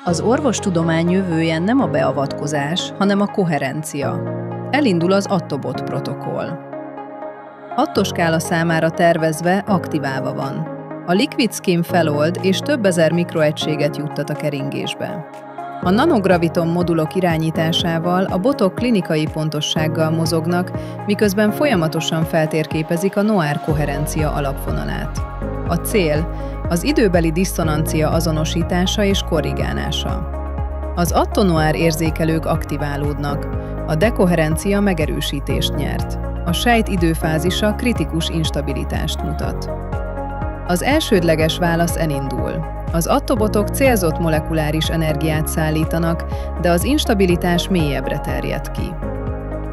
Az orvostudomány jövője nem a beavatkozás, hanem a koherencia. Elindul az Attobot protokoll. Attoskála számára tervezve aktiválva van. A Liquid Skim felold és több ezer mikroegységet juttat a keringésbe. A nanograviton modulok irányításával a botok klinikai pontossággal mozognak, miközben folyamatosan feltérképezik a Noir koherencia alapvonalát. A cél az időbeli disszonancia azonosítása és korrigálása. Az Atto-Noir érzékelők aktiválódnak, a dekoherencia megerősítést nyert. A sejt időfázisa kritikus instabilitást mutat. Az elsődleges válasz elindul. Az attobotok célzott molekuláris energiát szállítanak, de az instabilitás mélyebbre terjed ki.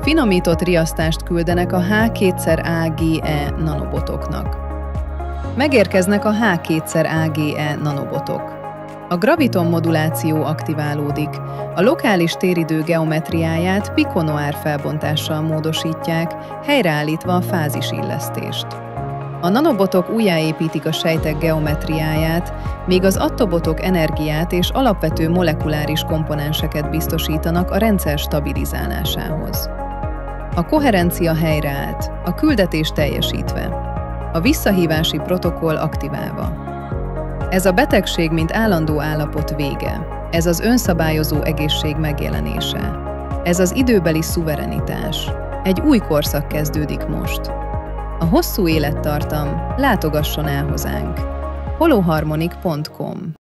Finomított riasztást küldenek a H2AGE nanobotoknak. Megérkeznek a H2AGE nanobotok. A graviton moduláció aktiválódik, a lokális téridő geometriáját Pico-Noir felbontással módosítják, helyreállítva a fázisillesztést. A nanobotok újjáépítik a sejtek geometriáját, míg az attobotok energiát és alapvető molekuláris komponenseket biztosítanak a rendszer stabilizálásához. A koherencia helyreállt, a küldetés teljesítve, a visszahívási protokoll aktiválva. Ez a betegség, mint állandó állapot vége. Ez az önszabályozó egészség megjelenése. Ez az időbeli szuverenitás. Egy új korszak kezdődik most. A hosszú élettartam látogasson el hozzánk. holoharmonic.com